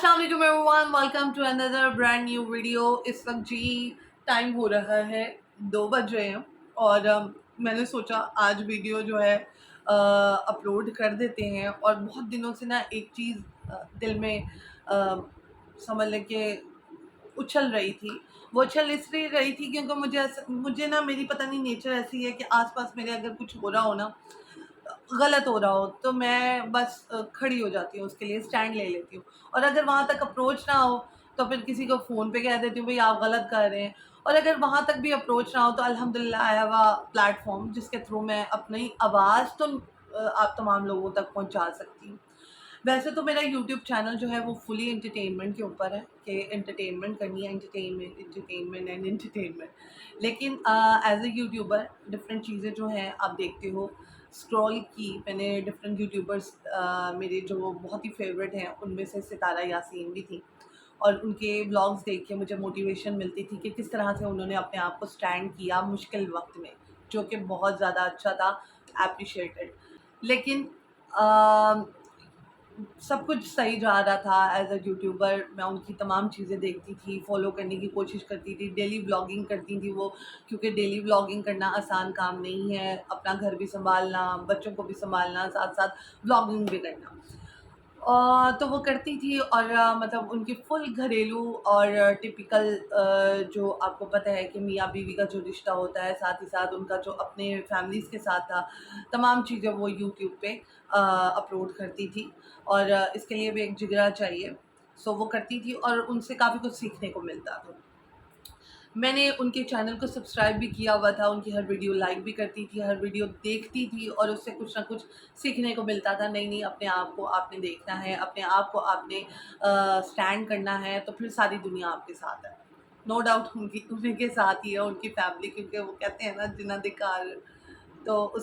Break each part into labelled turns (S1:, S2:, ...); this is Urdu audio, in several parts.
S1: السلام علیکم everyone, welcome to another brand new video. اس وقت جی ٹائم ہو رہا ہے 2 بج رہے ہیں اور میں نے سوچا آج ویڈیو جو ہے اپلوڈ کر دیتے ہیں۔ اور بہت دنوں سے نا ایک چیز دل میں سمجھ لیں کہ اچھل رہی تھی۔ وہ اچھل اس لیے رہی تھی کیونکہ مجھے نا میری پتہ نہیں نیچر ایسی ہے کہ آس پاس میرے اگر کچھ ہو رہا ہو نا، غلط ہو رہا ہو، تو میں بس کھڑی ہو جاتی ہوں، اس کے لیے سٹینڈ لے لیتی ہوں۔ اور اگر وہاں تک اپروچ نہ ہو تو پھر کسی کو فون پہ کہہ دیتی ہوں بھئی آپ غلط کر رہے ہیں۔ اور اگر وہاں تک بھی اپروچ نہ ہو تو الحمدللہ I have a plate form جس کے تھرو میں اپنی آواز تو آپ تمام لوگوں تک پہنچا سکتی ہوں۔ ویسے تو میرا یوٹیوب چینل جو ہے وہ فلی انٹرٹینمنٹ کے اوپر ہے کہ انٹرٹینمنٹ کرنی ہے، انٹرٹینمنٹ، لیکن ایز اے یوٹیوبر ڈفرینٹ چیزیں جو ہیں آپ دیکھتے ہو، اسکرول کی میں نے ڈفرینٹ یوٹیوبرس، میرے جو بہت ہی فیوریٹ ہیں ان میں سے ستارہ یاسین بھی تھی، اور ان کے بلاگز دیکھ کے مجھے موٹیویشن ملتی تھی کہ کس طرح سے انہوں نے اپنے آپ کو سٹینڈ کیا مشکل وقت میں، جو کہ بہت زیادہ اچھا تھا، اپریشیٹڈ۔ لیکن سب کچھ صحیح جا رہا تھا ایز اے یوٹیوبر۔ میں ان کی تمام چیزیں دیکھتی تھی، فالو کرنے کی کوشش کرتی تھی، ڈیلی بلاگنگ کرتی تھی وہ، کیونکہ ڈیلی بلاگنگ کرنا آسان کام نہیں ہے، اپنا گھر بھی سنبھالنا، بچوں کو بھی سنبھالنا، ساتھ ساتھ بلاگنگ بھی کرنا۔ تو وہ کرتی تھی، اور مطلب ان کی فل گھریلو اور ٹپیکل جو آپ کو پتہ ہے کہ میاں بیوی کا جو رشتہ ہوتا ہے، ساتھ ہی ساتھ ان کا جو اپنے فیملیز کے ساتھ تھا، تمام چیزیں وہ یوٹیوب پہ اپلوڈ کرتی تھی، اور اس کے لیے بھی ایک جگرا چاہیے، سو وہ کرتی تھی اور ان سے کافی کچھ سیکھنے کو ملتا تھا۔ میں نے ان کے چینل کو سبسکرائب بھی کیا ہوا تھا، ان کی ہر ویڈیو لائک بھی کرتی تھی، ہر ویڈیو دیکھتی تھی، اور اس سے کچھ نہ کچھ سیکھنے کو ملتا تھا۔ نہیں اپنے آپ کو آپ نے دیکھنا ہے، اپنے آپ کو آپ نے سٹینڈ کرنا ہے، تو پھر ساری دنیا آپ کے ساتھ ہے۔ نو ڈاؤٹ انہیں کے ساتھ ہی ہے، ان کی فیملی، کیونکہ وہ کہتے ہیں نا جنہ دکار، تو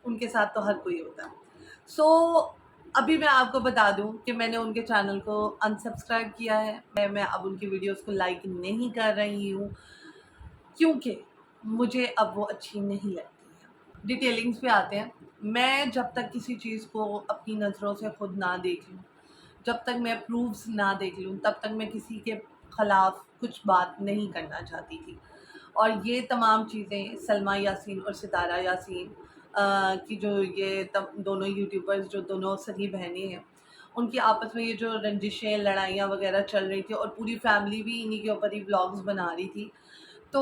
S1: ان کے ساتھ تو ہر کوئی ہوتا ہے۔ سو ابھی میں آپ کو بتا دوں کہ میں نے ان کے چینل کو انسبسکرائب کیا ہے، میں اب ان کی ویڈیوز کو لائک نہیں کر رہی ہوں، کیونکہ مجھے اب وہ اچھی نہیں لگتی ہیں۔ ڈیٹیلنگز پہ آتے ہیں۔ میں جب تک کسی چیز کو اپنی نظروں سے خود نہ دیکھ لوں، جب تک میں پروفز نہ دیکھ لوں، تب تک میں کسی کے خلاف کچھ بات نہیں کرنا چاہتی تھی۔ اور یہ تمام چیزیں سلمیٰ یاسین اور ستارہ یاسین کی جو یہ دونوں یوٹیوبرز جو دونوں سگی بہنیں ہیں، ان کی آپس میں یہ جو رنجشیں، لڑائیاں وغیرہ چل رہی تھی، اور پوری فیملی بھی انہی کے اوپر ہی ولاگز بنا رہی تھی، تو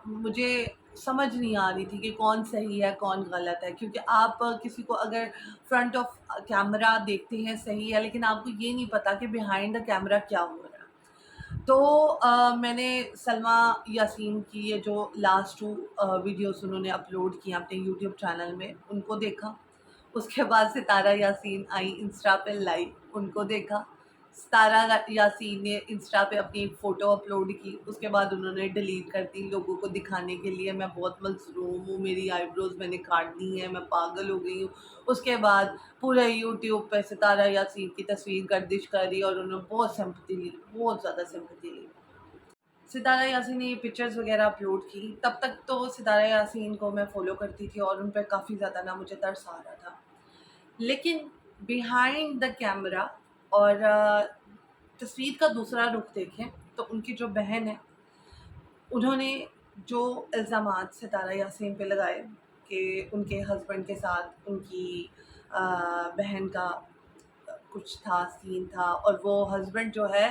S1: مجھے سمجھ نہیں آ رہی تھی کہ کون صحیح ہے کون غلط ہے، کیونکہ آپ کسی کو اگر فرنٹ آف کیمرہ دیکھتے ہیں صحیح ہے، لیکن آپ کو یہ نہیں پتا کہ بیہائنڈ دا کیمرہ کیا ہو رہا ہے۔ تو میں نے سلمیٰ یاسین کی یہ جو لاسٹ 2 ویڈیوز انہوں نے اپلوڈ کی اپنے یوٹیوب چینل میں، ان کو دیکھا۔ اس کے بعد ستارہ یاسین آئی انسٹا پہ لائیو، ان کو دیکھا۔ ستارہ یاسین نے انسٹا پہ اپنی ایک فوٹو اپلوڈ کی، اس کے بعد انہوں نے ڈیلیٹ کر دی لوگوں کو دکھانے کے لیے میں بہت مظلوم ہوں، میری آئی بروز میں نے کاٹ دی ہیں، میں پاگل ہو گئی ہوں۔ اس کے بعد پورے یوٹیوب پہ ستارہ یاسین کی تصویر گردش کر دی، اور انہوں نے بہت سمپتی لی، بہت زیادہ سمپتی لی۔ ستارہ یاسین نے یہ پکچرز وغیرہ اپلوڈ کی، تب تک تو ستارہ یاسین کو میں فالو کرتی تھی، اور ان پہ کافی زیادہ نا مجھے ترس آ رہا تھا، لیکن بیہائنڈ دا کیمرہ اور تصویر کا دوسرا رخ دیکھیں تو ان کی جو بہن ہے، انہوں نے جو الزامات ستارہ یاسین پہ لگائے کہ ان کے ہسبینڈ کے ساتھ ان کی بہن کا کچھ تھا، سین تھا، اور وہ ہسبینڈ جو ہے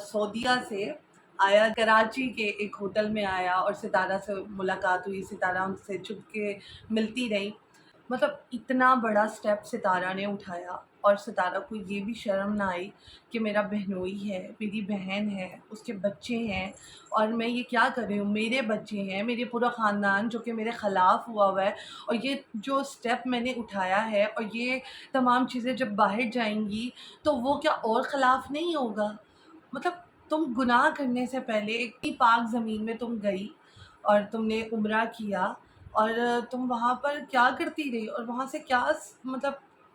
S1: سعودیہ سے آیا، کراچی کے ایک ہوٹل میں آیا، اور ستارہ سے ملاقات ہوئی، ستارہ ان سے چھپ کے ملتی رہی۔ مطلب اتنا بڑا سٹیپ ستارہ نے اٹھایا، اور ستارہ کو یہ بھی شرم نہ آئی کہ میرا بہنوئی ہے، میری بہن ہے، اس کے بچے ہیں، اور میں یہ کیا کر رہی ہوں، میرے بچے ہیں، میرے پورا خاندان جو کہ میرے خلاف ہوا ہے، اور یہ جو سٹیپ میں نے اٹھایا ہے، اور یہ تمام چیزیں جب باہر جائیں گی تو وہ کیا اور خلاف نہیں ہوگا؟ مطلب تم گناہ کرنے سے پہلے اتنی پاک زمین میں تم گئی، اور تم نے عمرہ کیا، اور تم وہاں پر کیا کرتی رہی، اور وہاں سے کیا مطلب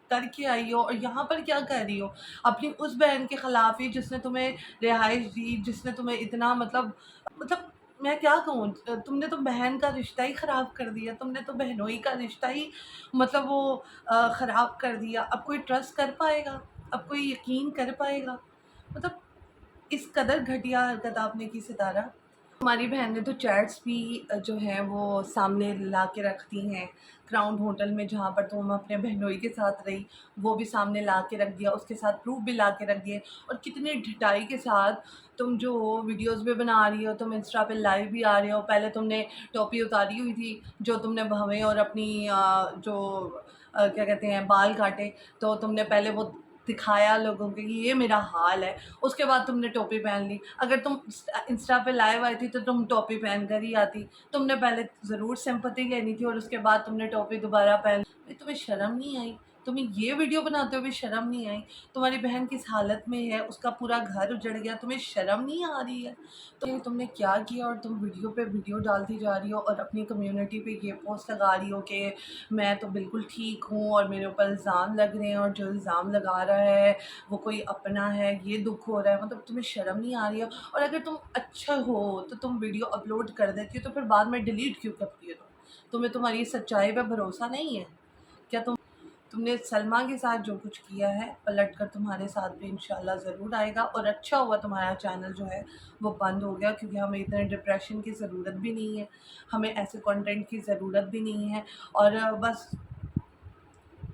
S1: کر کے آئی ہو، اور یہاں پر کیا کر رہی ہو اپنی اس بہن کے خلاف ہی جس نے تمہیں رہائش دی، جس نے تمہیں اتنا مطلب میں کیا کہوں، تم نے تو بہن کا رشتہ ہی خراب کر دیا، تم نے تو بہنوئی کا رشتہ ہی مطلب وہ خراب کر دیا۔ اب کوئی ٹرسٹ کر پائے گا؟ اب کوئی یقین کر پائے گا؟ مطلب اس قدر گھٹیا حرکت آپ نے کی ستارہ. ہماری بہن نے تو چیٹس بھی جو ہیں وہ سامنے لا کے رکھتی ہیں. کراؤن ہوٹل میں جہاں پر تم اپنے بہنوئی کے ساتھ رہی وہ بھی سامنے لا کے رکھ دیا, اس کے ساتھ پروف بھی لا کے رکھ دیے. اور کتنی ڈھٹائی کے ساتھ تم جو ویڈیوز بھی بنا رہی ہو, تم انسٹا پہ لائیو بھی آ رہے ہو. پہلے تم نے ٹوپی اتاری ہوئی تھی جو تم نے بھویں اور اپنی جو کیا کہتے ہیں بال کاٹے, تو تم نے پہلے وہ دکھایا لوگوں کو کہ یہ میرا حال ہے. اس کے بعد تم نے ٹوپی پہن لی. اگر تم انسٹا پہ لائیو آئی تھی تو تم ٹوپی پہن کر ہی آتی. تم نے پہلے ضرور سمپتی لینی تھی اور اس کے بعد تم نے ٹوپی دوبارہ پہن لی. تمہیں شرم نہیں آئی؟ تمہیں یہ ویڈیو بناتے ہوئے شرم نہیں آئی؟ تمہاری بہن کس حالت میں ہے, اس کا پورا گھر اجڑ گیا, تمہیں شرم نہیں آ رہی ہے؟ تو تم نے کیا کیا اور تم ویڈیو پہ ویڈیو ڈالتی جا رہی ہو اور اپنی کمیونٹی پہ یہ پوسٹ لگا رہی ہو کہ میں تو بالکل ٹھیک ہوں اور میرے اوپر الزام لگ رہے ہیں, اور جو الزام لگا رہا ہے وہ کوئی اپنا ہے, یہ دکھ ہو رہا ہے. مطلب تمہیں شرم نہیں آ رہی ہے؟ اور اگر تم اچھا ہو تو تم ویڈیو اپلوڈ کر دیتی ہو تو پھر بعد میں ڈیلیٹ کیوں کرتی ہو؟ تمہیں تمہاری سچائی پہ بھروسہ نہیں ہے کیا؟ تم نے سلمہ کے ساتھ جو کچھ کیا ہے پلٹ کر تمہارے ساتھ بھی انشاءاللہ ضرور آئے گا. اور اچھا ہوا تمہارا چینل جو ہے وہ بند ہو گیا, کیونکہ ہمیں اتنے ڈپریشن کی ضرورت بھی نہیں ہے, ہمیں ایسے کنٹینٹ کی ضرورت بھی نہیں ہے. اور بس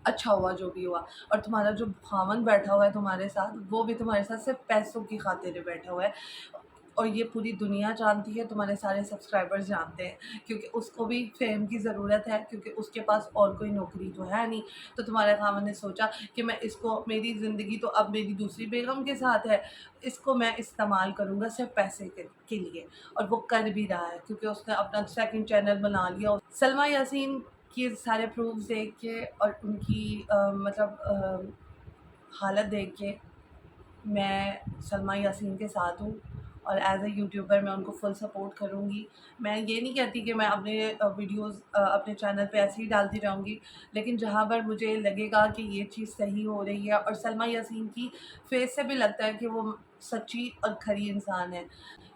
S1: اچھا ہوا جو بھی ہوا. اور تمہارا جو خاوند بیٹھا ہوا ہے تمہارے ساتھ, وہ بھی تمہارے ساتھ صرف پیسوں کی خاطر بیٹھا ہوا ہے, اور یہ پوری دنیا جانتی ہے, تمہارے سارے سبسکرائبرز جانتے ہیں, کیونکہ اس کو بھی فیم کی ضرورت ہے, کیونکہ اس کے پاس اور کوئی نوکری تو ہے نہیں. تو تمہارے خاوند نے سوچا کہ میں اس کو, میری زندگی تو اب میری دوسری بیگم کے ساتھ ہے, اس کو میں استعمال کروں گا صرف پیسے کے لیے. اور وہ کر بھی رہا ہے, کیونکہ اس نے اپنا سیکنڈ چینل بنا لیا. سلمہ یاسین کے سارے پروفز دیکھ کے اور ان کی حالت دیکھ کے میں سلمہ یاسین کے ساتھ ہوں, اور ایز اے یوٹیوبر میں ان کو فل سپورٹ کروں گی. میں یہ نہیں کہتی کہ میں اپنے ویڈیوز اپنے چینل پہ ایسے ہی ڈالتی رہوں گی, لیکن جہاں پر مجھے لگے گا کہ یہ چیز صحیح ہو رہی ہے, اور سلمہ یاسین کی فیس سے بھی لگتا ہے کہ وہ سچی اور کھری انسان ہے.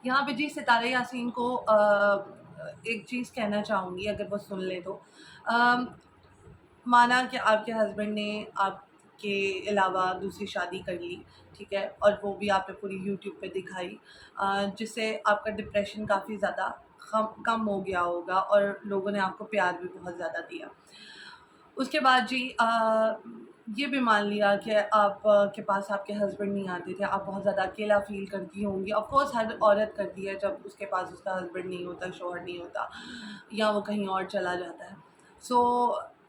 S1: یہاں پہ جی ستارہ یاسین کو ایک چیز کہنا چاہوں گی, اگر وہ سن لیں تو. مانا کہ آپ کے ہسبینڈ نے آپ کے علاوہ دوسری شادی کر لی, ٹھیک ہے, اور وہ بھی آپ نے پوری یوٹیوب پہ دکھائی, جس سے آپ کا ڈپریشن کافی زیادہ کم ہو گیا ہوگا, اور لوگوں نے آپ کو پیار بھی بہت زیادہ دیا. اس کے بعد جی یہ بھی مان لیا کہ آپ کے پاس آپ کے ہسبینڈ نہیں آتے تھے, آپ بہت زیادہ اکیلا فیل کرتی ہوں گی. آف کورس ہر عورت کرتی ہے جب اس کے پاس اس کا ہسبینڈ نہیں ہوتا, شوہر نہیں ہوتا, یا وہ کہیں اور چلا جاتا ہے. سو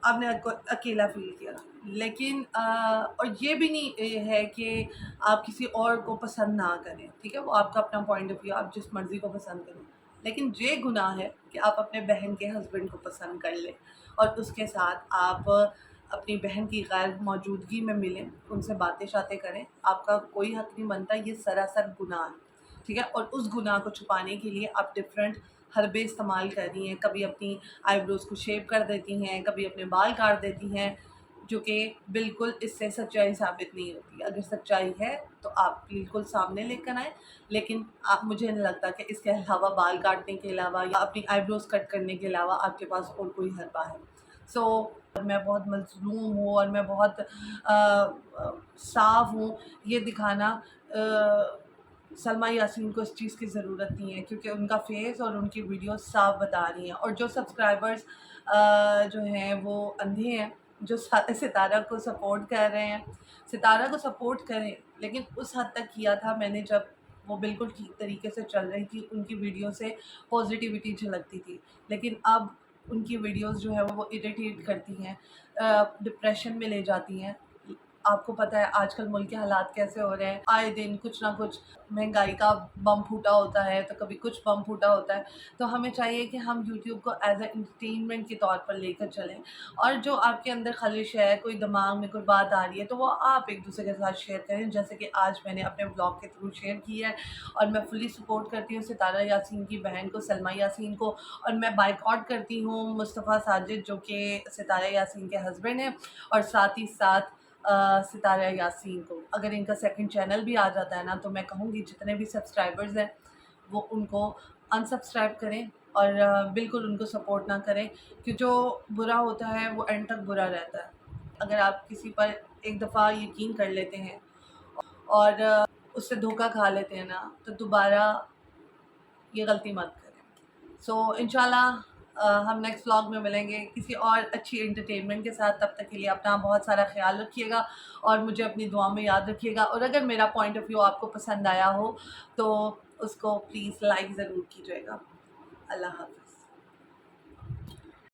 S1: آپ نے اکیلا فیل کیا, لیکن اور یہ بھی نہیں ہے کہ آپ کسی اور کو پسند نہ کریں, ٹھیک ہے, وہ آپ کا اپنا پوائنٹ آف ویو, آپ جس مرضی کو پسند کریں. لیکن یہ گناہ ہے کہ آپ اپنے بہن کے ہسبینڈ کو پسند کر لیں اور اس کے ساتھ آپ اپنی بہن کی غیر موجودگی میں ملیں, ان سے باتیں شاتیں کریں. آپ کا کوئی حق نہیں بنتا, یہ سراسر گناہ ہے, ٹھیک ہے. اور اس گناہ کو چھپانے کے لیے آپ ڈفرینٹ حربے استعمال کر رہی ہیں. کبھی اپنی آئی بروز کو شیپ کر دیتی ہیں, کبھی اپنے بال کاٹ دیتی ہیں, جو کہ بالکل اس سے سچائی ثابت نہیں ہوتی. اگر سچائی ہے تو آپ بالکل سامنے لے کر آئیں, لیکن مجھے نہیں لگتا کہ اس کے علاوہ, بال کاٹنے کے علاوہ یا اپنی آئی بروز کٹ کرنے کے علاوہ آپ کے پاس اور کوئی حربہ ہے. سو میں بہت مظلوم ہوں اور میں بہت صاف ہوں, یہ دکھانا سلمہ یاسین کو اس چیز کی ضرورت نہیں ہے, کیونکہ ان کا فیس اور ان کی ویڈیوز صاف بتا رہی ہیں. اور جو سبسکرائبرز جو ہیں وہ اندھے ہیں, جو ستارہ کو سپورٹ کر رہے ہیں, ستارہ کو سپورٹ کریں, لیکن اس حد تک کیا تھا میں نے جب وہ بالکل ٹھیک طریقے سے چل رہی تھی, ان کی ویڈیو سے پازیٹیوٹی جھلکتی تھی. لیکن اب ان کی ویڈیوز جو ہے وہ اریٹیٹ کرتی ہیں, ڈپریشن میں لے جاتی ہیں. آپ کو پتہ ہے آج کل ملک کے حالات کیسے ہو رہے ہیں, آئے دن کچھ نہ کچھ مہنگائی کا بم پھوٹا ہوتا ہے, تو کبھی کچھ بم پھوٹا ہوتا ہے. تو ہمیں چاہیے کہ ہم یوٹیوب کو ایز اے انٹرٹینمنٹ کے طور پر لے کر چلیں, اور جو آپ کے اندر خلش ہے, کوئی دماغ میں کوئی بات آ رہی ہے, تو وہ آپ ایک دوسرے کے ساتھ شیئر کریں, جیسے کہ آج میں نے اپنے بلاگ کے تھرو شیئر کی ہے. اور میں فلی سپورٹ کرتی ہوں ستارہ یاسین کی بہن کو, سلمہ یاسین کو, اور میں بائیکاٹ کرتی ہوں مصطفیٰ ساجد جو کہ ستارہ یاسین کے ہسبینڈ ہیں, اور ساتھ ہی ساتھ ستارہ یاسین کو. اگر ان کا سیکنڈ چینل بھی آ جاتا ہے نا, تو میں کہوں گی جتنے بھی سبسکرائبرز ہیں وہ ان کو انسبسکرائب کریں, اور بالکل ان کو سپورٹ نہ کریں, کہ جو برا ہوتا ہے وہ اینڈ تک برا رہتا ہے. اگر آپ کسی پر ایک دفعہ یقین کر لیتے ہیں اور اس سے دھوکہ کھا لیتے ہیں نا، تو دوبارہ یہ غلطی مت کریں. سو انشاءاللہ ہم نیکسٹ ولاگ میں ملیں گے کسی اور اچھی انٹرٹینمنٹ کے ساتھ. تب تک کے لیے اپنا بہت سارا خیال رکھیے گا اور مجھے اپنی دعا میں یاد رکھیے گا. اور اگر میرا پوائنٹ آف ویو آپ کو پسند آیا ہو تو اس کو پلیز لائک ضرور کیجیے گا. اللہ حافظ.